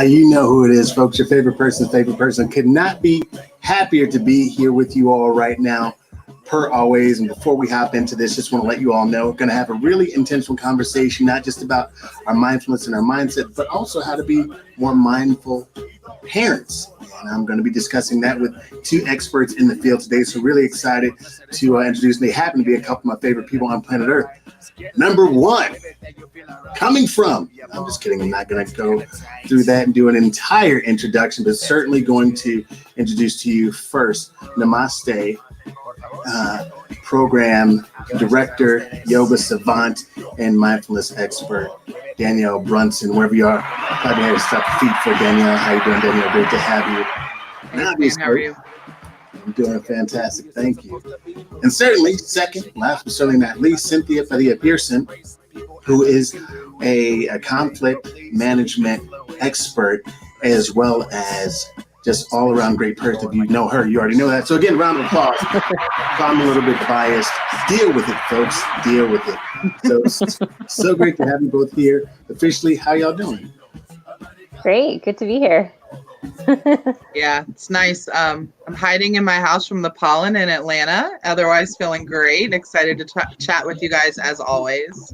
You know who it is, folks. Your favorite person's favorite person could not be happier to be here with you all right now, per always. And before we hop into this, just want to let you all know we're going to have a really intentional conversation, not just about our mindfulness and our mindset, but also how to be more mindful parents. And I'm going to be discussing that with two experts in the field today. So really excited to introduce them. They happen to be a couple of my favorite people on planet Earth. Number one, coming from, I'm just kidding, I'm not going to go through that and do an entire introduction, but certainly going to introduce to you first, Namaste, program director, yoga savant, and mindfulness expert, Danielle Brunson, wherever you are. Glad to have you stop feet for Danielle. How you doing, Danielle? Great to have you. Hey, how are you? I'm doing fantastic. Thank you. And certainly, second, last but certainly not least, Cynthia Padilla Pearson, who is a conflict management expert, as well as just all around great person. If you know her, you already know that. So again, round of applause. If I'm a little bit biased, deal with it, folks. Deal with it. So great to have you both here. Officially, how y'all doing? Great. Good to be here. Yeah, it's nice. I'm hiding in my house from the pollen in Atlanta. Otherwise, feeling great. Excited to chat with you guys as always.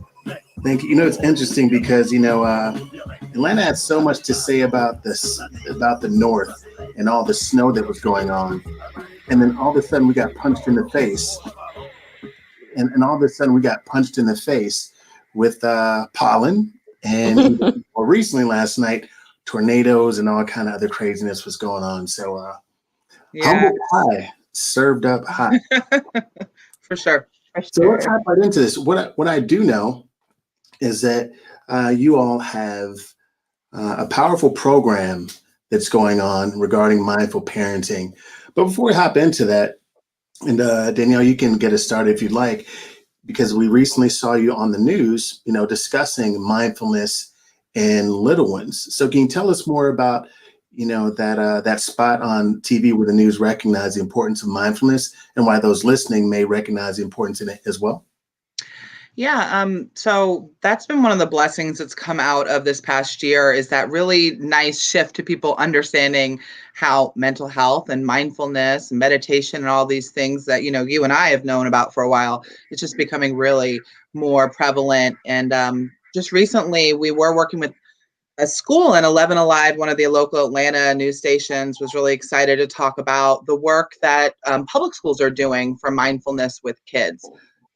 Thank you. You know, it's interesting because, Atlanta had so much to say about this, about the North and all the snow that was going on. And then all of a sudden we got punched in the face. And all of a sudden we got punched in the face with pollen. And more recently last night, tornadoes and all kind of other craziness was going on. So humble pie served up hot. For sure. So let's hop right into this. What I do know is that you all have a powerful program that's going on regarding mindful parenting. But before we hop into that, and Danielle, you can get us started if you'd like, because we recently saw you on the news, discussing mindfulness in little ones. So can you tell us more about, that spot on TV where the news recognized the importance of mindfulness and why those listening may recognize the importance in it as well? Yeah, so that's been one of the blessings that's come out of this past year, is that really nice shift to people understanding how mental health and mindfulness and meditation and all these things that, you and I have known about for a while, it's just becoming really more prevalent. And just recently we were working with a school, and 11 Alive, one of the local Atlanta news stations, was really excited to talk about the work that public schools are doing for mindfulness with kids.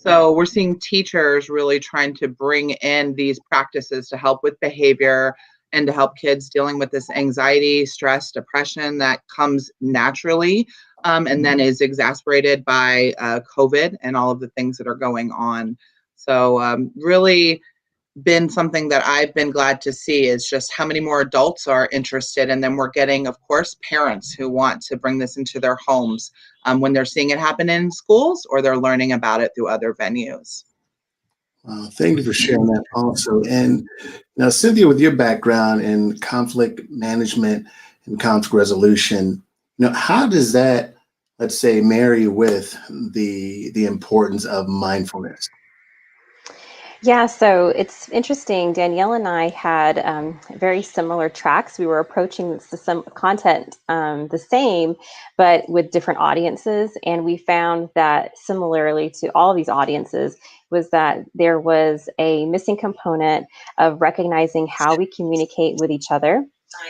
So we're seeing teachers really trying to bring in these practices to help with behavior and to help kids dealing with this anxiety, stress, depression that comes naturally, and then is exacerbated by COVID and all of the things that are going on. So really been something that I've been glad to see is just how many more adults are interested. And then we're getting, of course, parents who want to bring this into their homes when they're seeing it happen in schools or they're learning about it through other venues. Thank you for sharing that also. And now, Cynthia, with your background in conflict management and conflict resolution, how does that, let's say, marry with the importance of mindfulness? Yeah, so it's interesting. Danielle and I had very similar tracks. We were approaching some content the same, but with different audiences. And we found that similarly to all of these audiences was that there was a missing component of recognizing how we communicate with each other,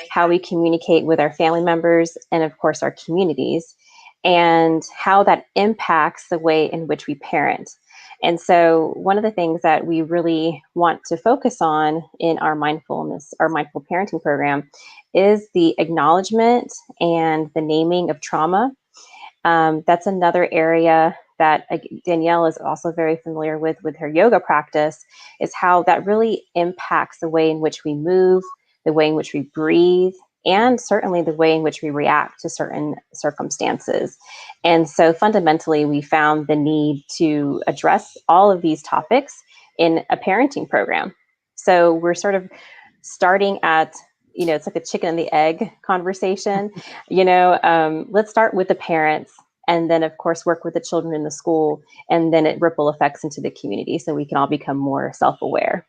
how we communicate with our family members, and of course our communities, and how that impacts the way in which we parent. And so one of the things that we really want to focus on in our mindful parenting program is the acknowledgement and the naming of trauma. That's another area that Danielle is also very familiar with her yoga practice, is how that really impacts the way in which we move, the way in which we breathe, and certainly the way in which we react to certain circumstances. And so fundamentally, we found the need to address all of these topics in a parenting program. So we're sort of starting at, it's like a chicken and the egg conversation. Let's start with the parents, and then of course work with the children in the school, and then it ripple effects into the community so we can all become more self-aware.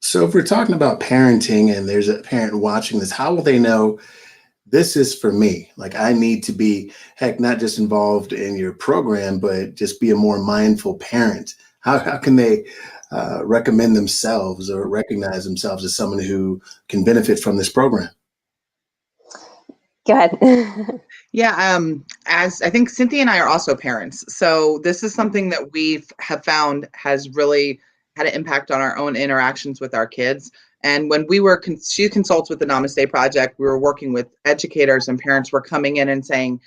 So if we're talking about parenting and there's a parent watching this, how will they know this is for me? Like I need to be, heck, not just involved in your program, but just be a more mindful parent. How can they recommend themselves or recognize themselves as someone who can benefit from this program? Go ahead. Yeah, as I think Cynthia and I are also parents, so this is something that we have found has really had an impact on our own interactions with our kids. And when she consults with the Namaste Project, we were working with educators, and parents were coming in and saying,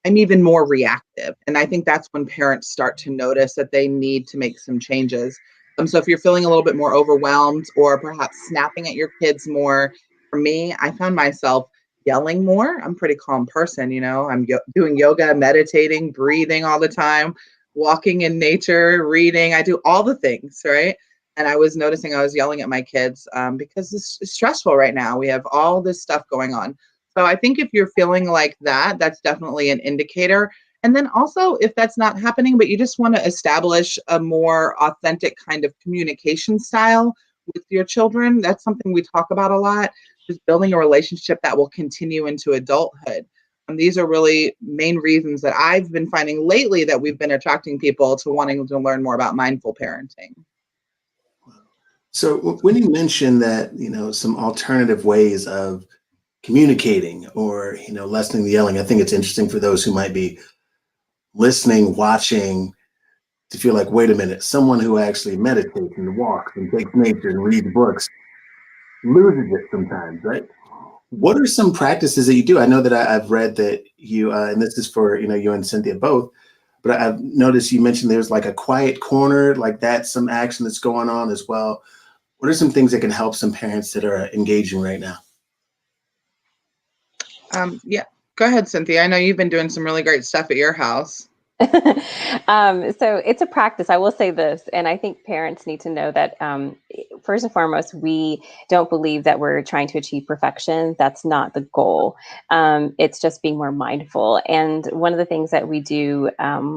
I'm even more reactive. And I think that's when parents start to notice that they need to make some changes. So if you're feeling a little bit more overwhelmed or perhaps snapping at your kids more, for me, I found myself yelling more. I'm a pretty calm person, I'm doing yoga, meditating, breathing all the time, walking in nature, reading. I do all the things, right? And I was noticing I was yelling at my kids because it's stressful right now. We have all this stuff going on. So I think if you're feeling like that, that's definitely an indicator. And then also, if that's not happening, but you just want to establish a more authentic kind of communication style with your children, that's something we talk about a lot, just building a relationship that will continue into adulthood. And these are really main reasons that I've been finding lately that we've been attracting people to wanting to learn more about mindful parenting. So when you mentioned that, some alternative ways of communicating or, lessening the yelling, I think it's interesting for those who might be listening, watching, to feel like, wait a minute, someone who actually meditates and walks and takes nature and reads books loses it sometimes, right? What are some practices that you do? I know that I've read that you, and this is for, you and Cynthia both, but I've noticed you mentioned there's like a quiet corner, like that's some action that's going on as well. What are some things that can help some parents that are engaging right now? Yeah, go ahead, Cynthia. I know you've been doing some really great stuff at your house. So it's a practice. I will say this, and I think parents need to know that first and foremost, we don't believe that we're trying to achieve perfection. That's not the goal. It's just being more mindful. And one of the things that we do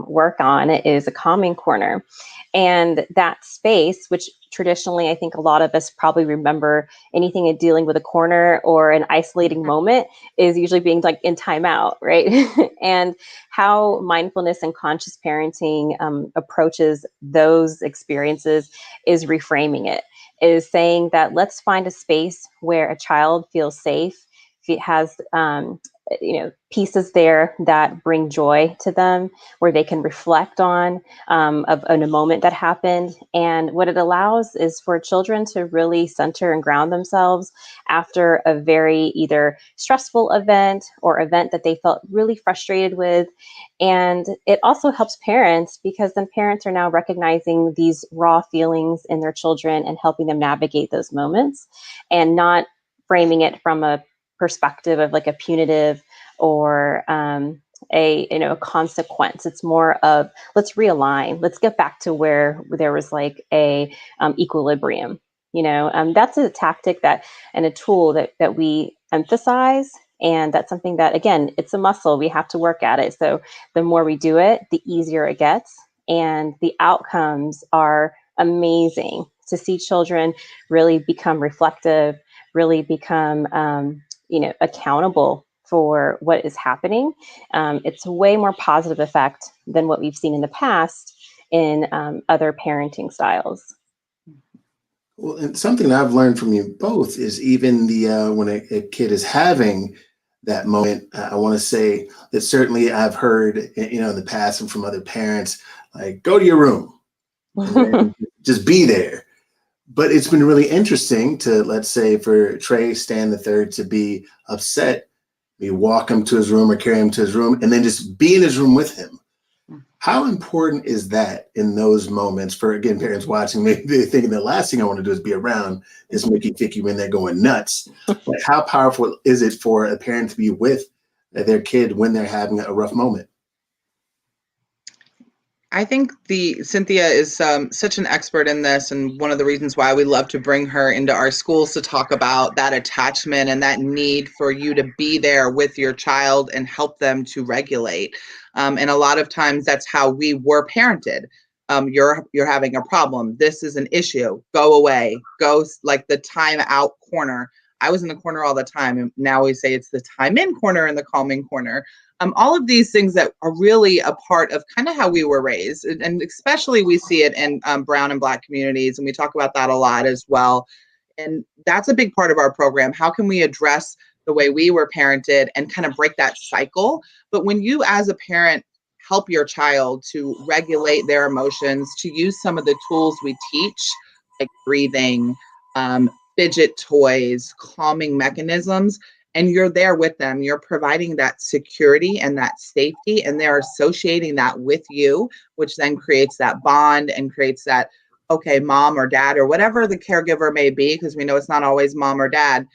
work on is a calming corner. And that space, which traditionally I think a lot of us probably remember anything in dealing with a corner or an isolating moment, is usually being like in timeout, right? And how mindfulness and conscious parenting approaches those experiences is reframing it, is saying that let's find a space where a child feels safe, has pieces there that bring joy to them, where they can reflect on a moment that happened. And what it allows is for children to really center and ground themselves after a very either stressful event or event that they felt really frustrated with. And it also helps parents, because then parents are now recognizing these raw feelings in their children and helping them navigate those moments, and not framing it from a perspective of like a punitive or a consequence. It's more of, let's realign, let's get back to where there was like a equilibrium. That's a tactic that and a tool that we emphasize. And that's something that, again, it's a muscle. We have to work at it. So the more we do it, the easier it gets. And the outcomes are amazing to see children really become reflective, really become accountable for what is happening. It's a way more positive effect than what we've seen in the past in other parenting styles. Well, and something that I've learned from you both is even the when a kid is having that moment, I want to say that certainly I've heard, in the past and from other parents, like, go to your room and then just be there. But it's been really interesting to, let's say, for Trey Stan the third to be upset, we walk him to his room or carry him to his room and then just be in his room with him. How important is that in those moments for, again, parents watching, maybe they're thinking the last thing I want to do is be around this Mickey Thicky when they're going nuts. But how powerful is it for a parent to be with their kid when they're having a rough moment? I think Cynthia is such an expert in this, and one of the reasons why we love to bring her into our schools to talk about that attachment and that need for you to be there with your child and help them to regulate. And a lot of times that's how we were parented. you're having a problem. This is an issue. Go away. Go, like the time out corner. I was in the corner all the time, and now we say it's the time in corner and the calming corner. All of these things that are really a part of kind of how we were raised, and especially we see it in brown and Black communities, and we talk about that a lot as well. And that's a big part of our program. How can we address the way we were parented and kind of break that cycle? But when you, as a parent, help your child to regulate their emotions, to use some of the tools we teach, like breathing, fidget toys, calming mechanisms, and you're there with them, you're providing that security and that safety, and they're associating that with you, which then creates that bond and creates that, okay, mom or dad or whatever the caregiver may be, because we know it's not always mom or dad,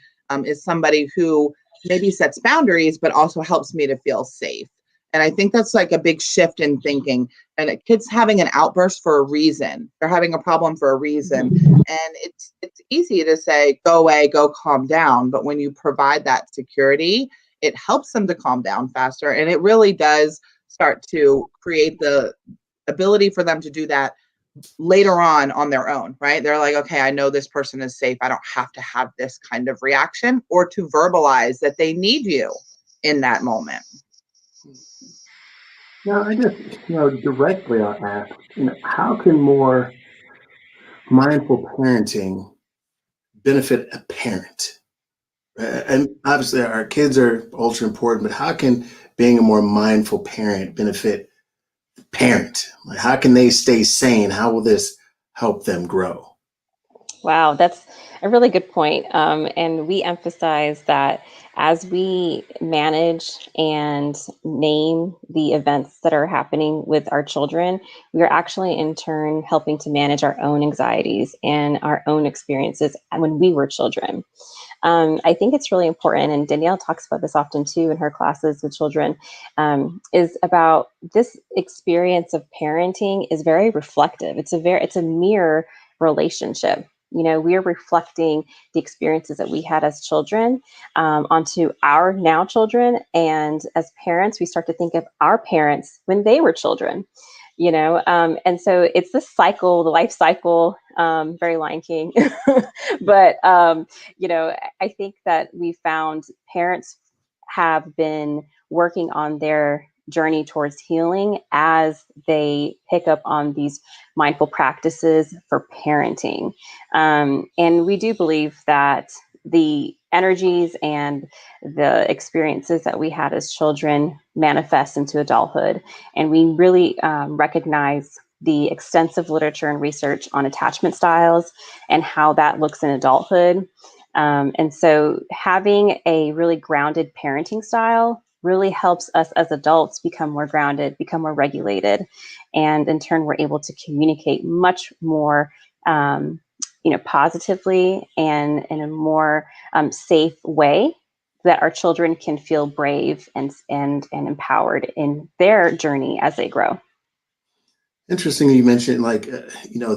is somebody who maybe sets boundaries, but also helps me to feel safe. And I think that's like a big shift in thinking. And a kid's having an outburst for a reason. They're having a problem for a reason. And it's easy to say, go away, go calm down. But when you provide that security, it helps them to calm down faster. And it really does start to create the ability for them to do that later on their own, right? They're like, okay, I know this person is safe. I don't have to have this kind of reaction, or to verbalize that they need you in that moment. Now, I guess, directly I'll ask, how can more mindful parenting benefit a parent? And obviously, our kids are ultra important, but how can being a more mindful parent benefit the parent? Like, how can they stay sane? How will this help them grow? Wow, that's a really good point. And we emphasize that as we manage and name the events that are happening with our children, we are actually in turn helping to manage our own anxieties and our own experiences when we were children. I think it's really important, and Danielle talks about this often too in her classes with children, is about this experience of parenting is very reflective. It's a mirror relationship. We're reflecting the experiences that we had as children onto our now children. And as parents, we start to think of our parents when they were children, and so it's this cycle, the life cycle, very Lion King. But, I think that we found parents have been working on their journey towards healing as they pick up on these mindful practices for parenting. And we do believe that the energies and the experiences that we had as children manifest into adulthood. And we really recognize the extensive literature and research on attachment styles and how that looks in adulthood. And so having a really grounded parenting style really helps us as adults become more grounded, become more regulated. And in turn, we're able to communicate much more positively and in a more safe way that our children can feel brave and empowered in their journey as they grow. Interesting you mentioned, like,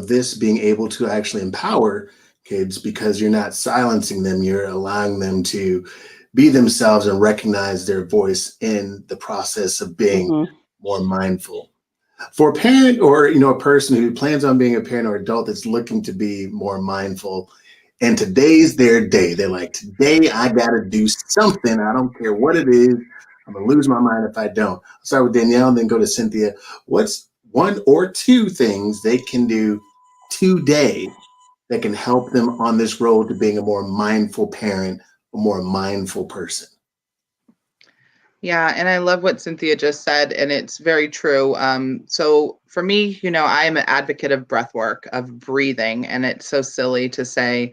this being able to actually empower kids because you're not silencing them, you're allowing them to be themselves and recognize their voice in the process of being more mindful. For a parent or, a person who plans on being a parent or adult that's looking to be more mindful, and today's their day, they're like, today I got to do something. I don't care what it is. I'm going to lose my mind if I don't. I'll start with Danielle and then go to Cynthia. What's one or two things they can do today that can help them on this road to being a more mindful parent, a more mindful person? Yeah, and I love what Cynthia just said, and it's very true. So for me, I am an advocate of breath work, of breathing, and it's so silly to say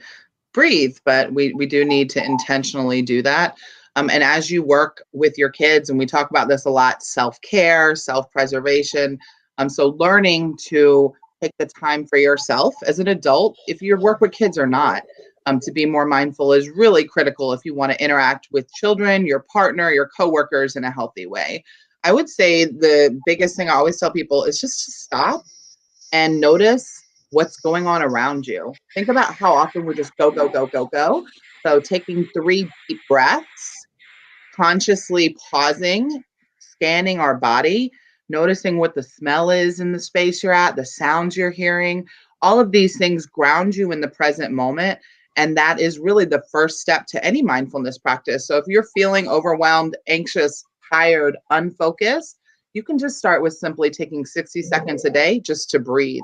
breathe, but we do need to intentionally do that. And as you work with your kids, and we talk about this a lot, self-care, self-preservation. So learning to take the time for yourself as an adult, if you work with kids or not, to be more mindful is really critical if you want to interact with children, your partner, your coworkers in a healthy way. I would say the biggest thing I always tell people is just to stop and notice what's going on around you. Think about how often we just go, go, go, go, go. So taking 3 deep breaths, consciously pausing, scanning our body, noticing what the smell is in the space you're at, the sounds you're hearing. All of these things ground you in the present moment. And that is really the first step to any mindfulness practice. So if you're feeling overwhelmed, anxious, tired, unfocused, you can just start with simply taking 60 seconds a day just to breathe.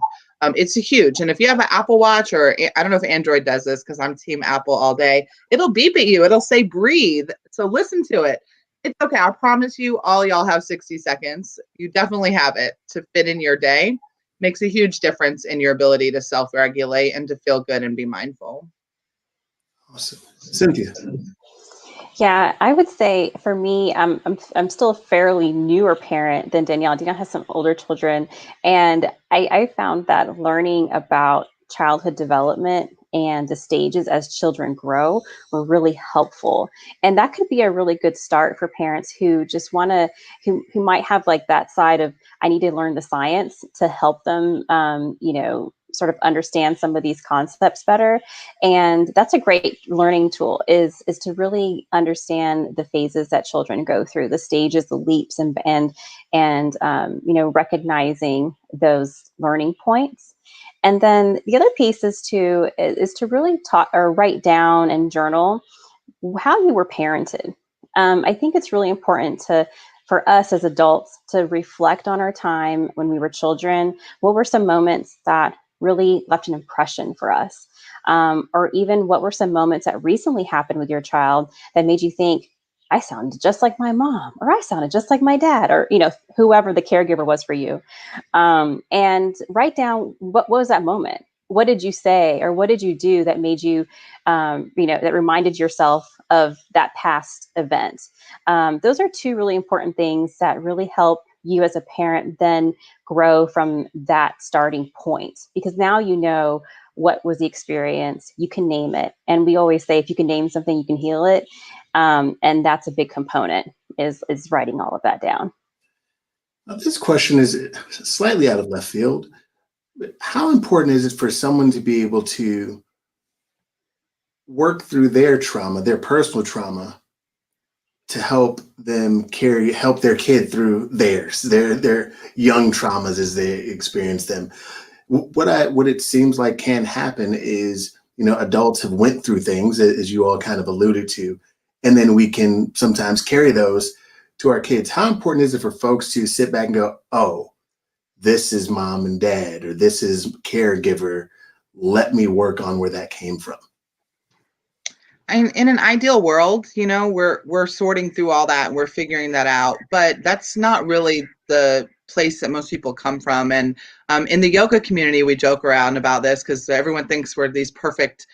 It's huge. And if you have an Apple Watch, or I don't know if Android does this because I'm team Apple all day, it'll beep at you. It'll say breathe. So listen to it. It's okay. I promise you, all y'all have 60 seconds. You definitely have it to fit in your day. Makes a huge difference in your ability to self-regulate and to feel good and be mindful. Awesome. Cynthia. Yeah, I would say for me, I'm still a fairly newer parent than Danielle. Danielle has some older children, and I found that learning about childhood development and the stages as children grow were really helpful. And that could be a really good start for parents who just want to, who might have like that side of, I need to learn the science to help them, sort of understand some of these concepts better. And that's a great learning tool is to really understand the phases that children go through, the stages, the leaps, and recognizing those learning points. And then the other piece is to really talk or write down and journal how you were parented. I think it's really important for us as adults to reflect on our time when we were children. What were some moments that really left an impression for us? Or even what were some moments that recently happened with your child that made you think, I sounded just like my mom, or I sounded just like my dad, or whoever the caregiver was for you. And write down what was that moment. What did you say, or what did you do that made you, that reminded yourself of that past event? Those are two really important things that really help you as a parent then grow from that starting point, because now you know what was the experience. You can name it, and we always say if you can name something, you can heal it. And that's a big component is writing all of that down. Now, this question is slightly out of left field. But how important is it for someone to be able to work through their trauma, their personal trauma, to help them help their kid through their young traumas as they experience them? What it seems like can happen is, adults have went through things, as you all kind of alluded to, and then we can sometimes carry those to our kids. How important is it for folks to sit back and go, oh, this is mom and dad, or this is caregiver. Let me work on where that came from. In an ideal world, we're sorting through all that and we're figuring that out, but that's not really the place that most people come from. And in the yoga community, we joke around about this because everyone thinks we're these perfect,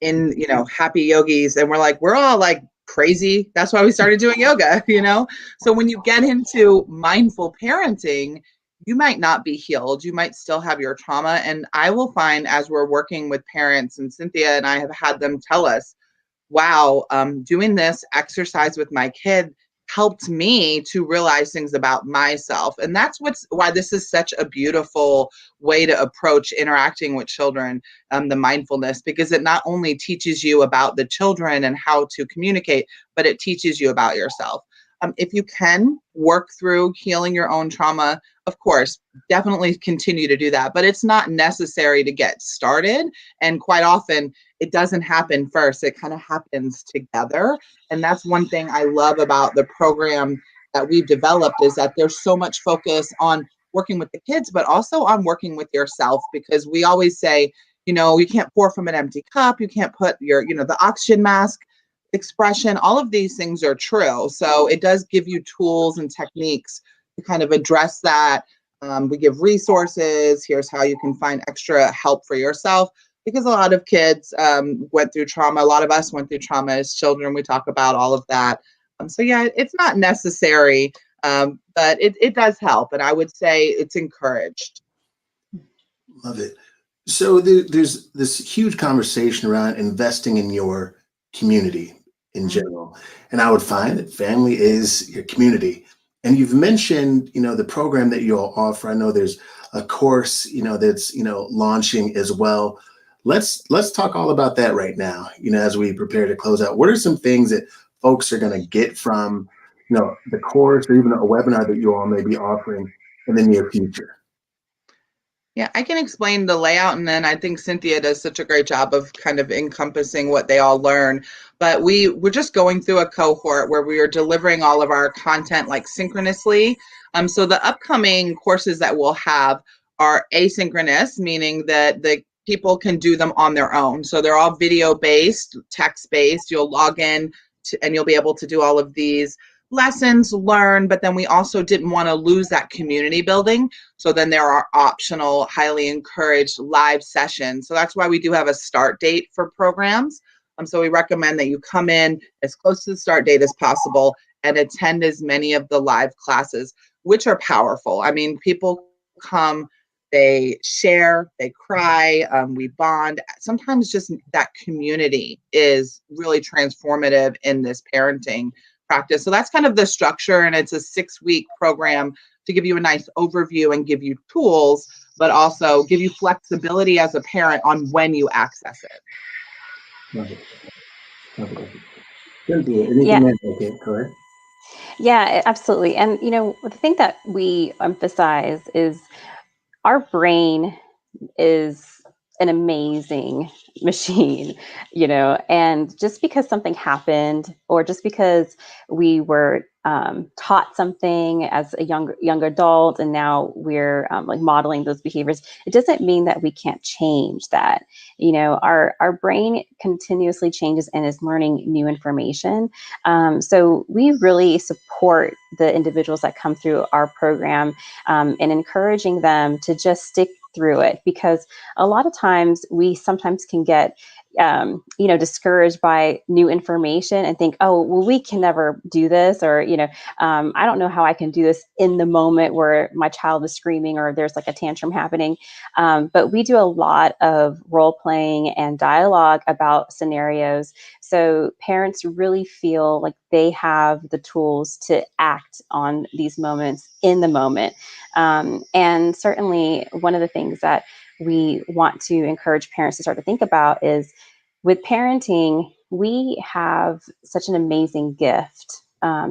happy yogis, and we're all like crazy. That's why we started doing yoga. So when you get into mindful parenting, you might not be healed. You might still have your trauma. And I will find, as we're working with parents, and Cynthia and I have had them tell us, wow, doing this exercise with my kid helped me to realize things about myself. And that's why this is such a beautiful way to approach interacting with children, the mindfulness, because it not only teaches you about the children and how to communicate, but it teaches you about yourself. If you can work through healing your own trauma, of course, definitely continue to do that, but it's not necessary to get started. And quite often, it doesn't happen first. It kind of happens together. And that's one thing I love about the program that we've developed, is that there's so much focus on working with the kids, but also on working with yourself, because we always say, you can't pour from an empty cup. You can't put the oxygen mask expression. All of these things are true. So it does give you tools and techniques to kind of address that. We give resources. Here's how you can find extra help for yourself, because a lot of kids went through trauma. A lot of us went through trauma as children. We talk about all of that. So yeah, it's not necessary, but it does help. And I would say it's encouraged. Love it. So there's this huge conversation around investing in your community in general. And I would find that family is your community. And you've mentioned, the program that you all offer. I know there's a course, that's, launching as well. Let's talk all about that right now, as we prepare to close out. What are some things that folks are going to get from, the course, or even a webinar that you all may be offering in the near future? Yeah, I can explain the layout, and then I think Cynthia does such a great job of kind of encompassing what they all learn. But we're just going through a cohort where we are delivering all of our content like synchronously. So the upcoming courses that we'll have are asynchronous, meaning that the people can do them on their own. So they're all video based, text based. You'll log in and you'll be able to do all of these lessons, learn. But then we also didn't want to lose that community building. So then there are optional, highly encouraged live sessions. So that's why we do have a start date for programs. So we recommend that you come in as close to the start date as possible and attend as many of the live classes, which are powerful. I mean, people come, they share, they cry, we bond. Sometimes just that community is really transformative in this parenting practice. So that's kind of the structure, and it's a 6-week program to give you a nice overview and give you tools, but also give you flexibility as a parent on when you access it. Love it. Love it. Cynthia, anything Yeah. that okay, go ahead. Yeah, absolutely. And, the thing that we emphasize is our brain is an amazing machine, and just because something happened or just because we were taught something as a young adult and now we're like modeling those behaviors, it doesn't mean that we can't change that. Our brain continuously changes and is learning new information. So we really support the individuals that come through our program, and encouraging them to just stick through it, because a lot of times we sometimes can get discouraged by new information and think, oh, well, we can never do this, or I don't know how I can do this in the moment where my child is screaming or there's like a tantrum happening. But we do a lot of role playing and dialogue about scenarios, so parents really feel like they have the tools to act on these moments in the moment. And certainly one of the things that we want to encourage parents to start to think about is, with parenting, we have such an amazing gift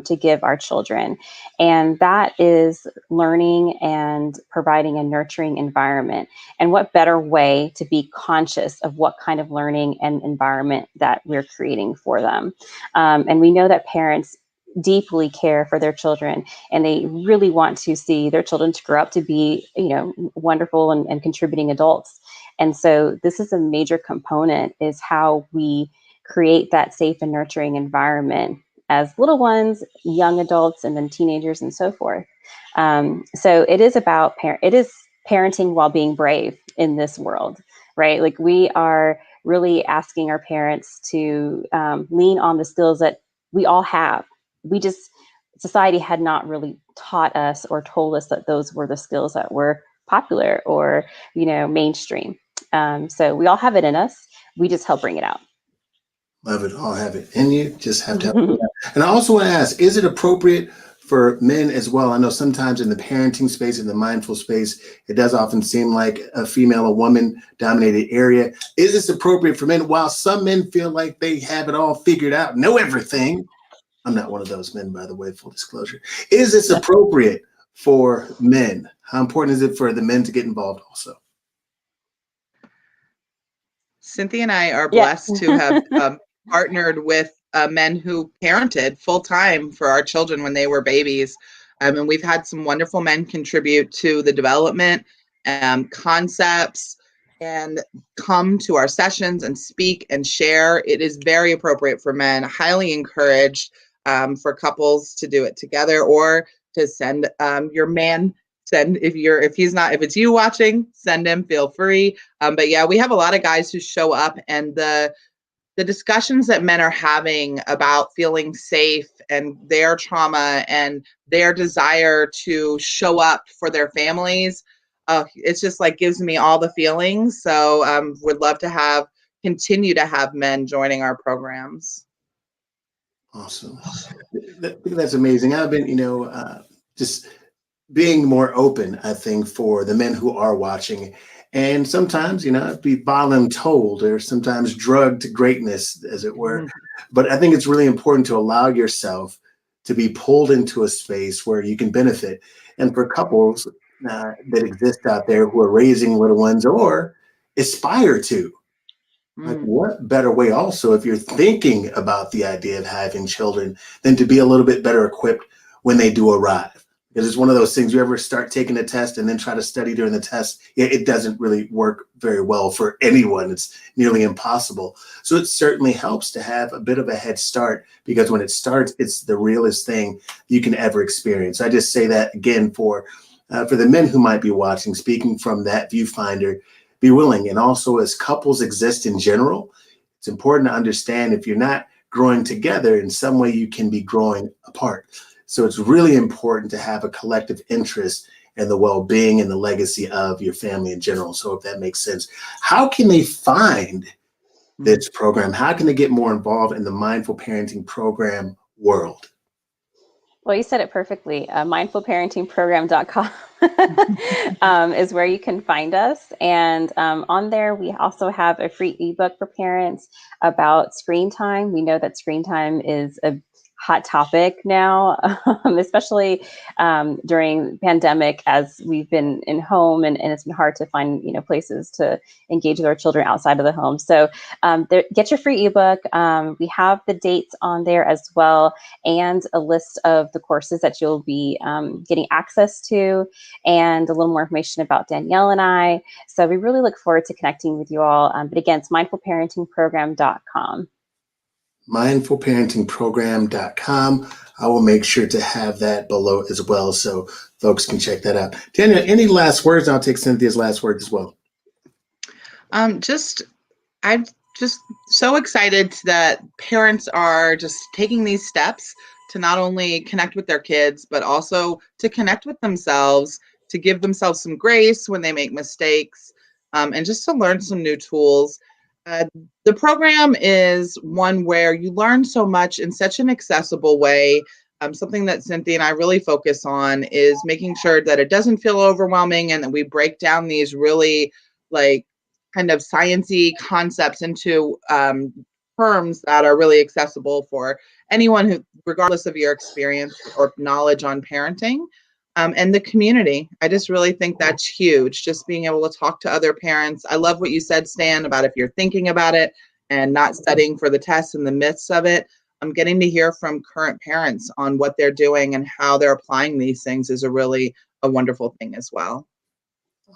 to give our children, and that is learning and providing a nurturing environment. And what better way to be conscious of what kind of learning and environment that we're creating for them. And we know that parents deeply care for their children, and they really want to see their children to grow up to be, wonderful and contributing adults. And so this is a major component, is how we create that safe and nurturing environment as little ones, young adults, and then teenagers and so forth. So it is about it is parenting while being brave in this world, right? Like, we are really asking our parents to lean on the skills that we all have. Society had not really taught us or told us that those were the skills that were popular or, mainstream. So we all have it in us. We just help bring it out. Love it. All have it in you. Just have to have it. And I also want to ask, is it appropriate for men as well? I know sometimes in the parenting space, in the mindful space, it does often seem like a female, a woman dominated area. Is this appropriate for men? While some men feel like they have it all figured out, know everything. I'm not one of those men, by the way, full disclosure. Is this appropriate for men? How important is it for the men to get involved also? Cynthia and I are blessed to have partnered with men who parented full time for our children when they were babies. And we've had some wonderful men contribute to the development concepts and come to our sessions and speak and share. It is very appropriate for men, highly encouraged for couples to do it together, or to send your man. If it's you watching, send him, feel free. But yeah, we have a lot of guys who show up, and the discussions that men are having about feeling safe and their trauma and their desire to show up for their families, it's just like gives me all the feelings. So would love to continue to have men joining our programs. Awesome. That's amazing. I've been, just being more open, I think, for the men who are watching. And sometimes, be voluntold or sometimes drugged to greatness, as it were. But I think it's really important to allow yourself to be pulled into a space where you can benefit. And for couples, that exist out there who are raising little ones or aspire to. Like, what better way also, if you're thinking about the idea of having children, than to be a little bit better equipped when they do arrive? Because it's one of those things, you ever start taking a test and then try to study during the test, it doesn't really work very well for anyone. It's nearly impossible. So it certainly helps to have a bit of a head start, because when it starts, it's the realest thing you can ever experience. I just say that again for the men who might be watching, speaking from that viewfinder. Be willing. And also, as couples exist in general, it's important to understand if you're not growing together, in some way you can be growing apart. So it's really important to have a collective interest in the well-being and the legacy of your family in general. So if that makes sense, how can they find this program? How can they get more involved in the mindful parenting program world? Well, you said it perfectly. Mindfulparentingprogram.com is where you can find us. And on there, we also have a free ebook for parents about screen time. We know that screen time is a hot topic now, especially during pandemic, as we've been in home and it's been hard to find, places to engage with our children outside of the home. So get your free ebook. We have the dates on there as well, and a list of the courses that you'll be getting access to, and a little more information about Danielle and I. So we really look forward to connecting with you all. But again, it's mindfulparentingprogram.com. mindfulparentingprogram.com. I will make sure to have that below as well, so folks can check that out. Daniel, any last words? I'll take Cynthia's last words as well. I'm just so excited that parents are just taking these steps to not only connect with their kids, but also to connect with themselves, to give themselves some grace when they make mistakes, and just to learn some new tools. The program is one where you learn so much in such an accessible way. Something that Cynthia and I really focus on is making sure that it doesn't feel overwhelming, and that we break down these really kind of sciencey concepts into terms that are really accessible for anyone who, regardless of your experience or knowledge on parenting. And the community. I just really think that's huge. Just being able to talk to other parents. I love what you said, Stan, about if you're thinking about it and not studying for the test and the myths of it. I'm getting to hear from current parents on what they're doing and how they're applying these things is a wonderful thing as well.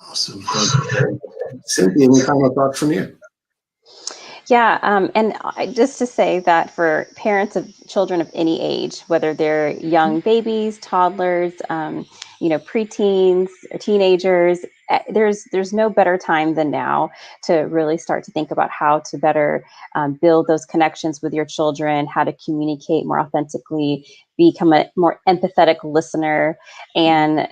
Awesome. Cynthia, any final thoughts from you? Yeah, and just to say that for parents of children of any age, whether they're young babies, toddlers, preteens, or teenagers, there's no better time than now to really start to think about how to better build those connections with your children, how to communicate more authentically, become a more empathetic listener, and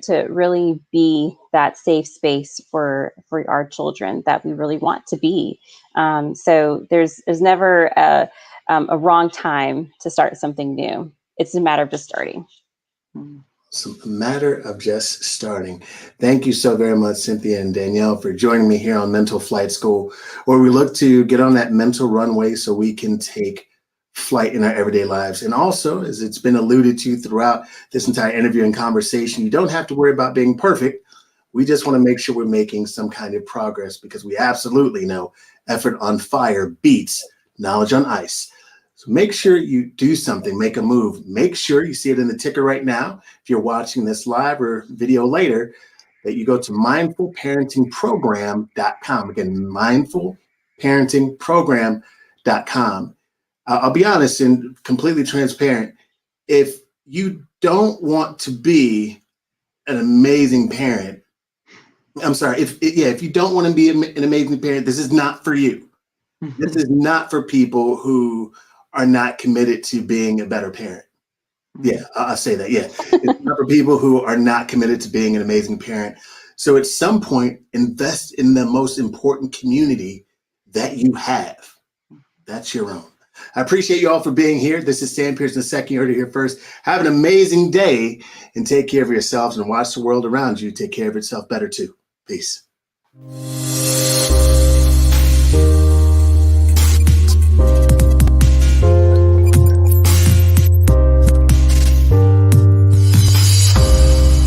to really be that safe space for our children that we really want to be. So there's never a wrong time to start something new. It's a matter of just starting. It's a matter of just starting. Thank you so very much, Cynthia and Danielle, for joining me here on Mental Flight School, where we look to get on that mental runway so we can take flight in our everyday lives. And also, as it's been alluded to throughout this entire interview and conversation, you don't have to worry about being perfect. We just want to make sure we're making some kind of progress, because we absolutely know effort on fire beats knowledge on ice. So make sure you do something, make a move. Make sure you see it in the ticker right now. If you're watching this live or video later, that you go to mindfulparentingprogram.com. Again, mindfulparentingprogram.com. I'll be honest and completely transparent. If you don't want to be an amazing parent, if you don't want to be an amazing parent, this is not for you. This is not for people who are not committed to being a better parent. Yeah, I'll say that. Yeah, it's not for people who are not committed to being an amazing parent. So at some point, invest in the most important community that you have. That's your own. I appreciate you all for being here. This is Stan Pearson II. You heard it here first. Have an amazing day and take care of yourselves, and watch the world around you take care of itself better too. Peace.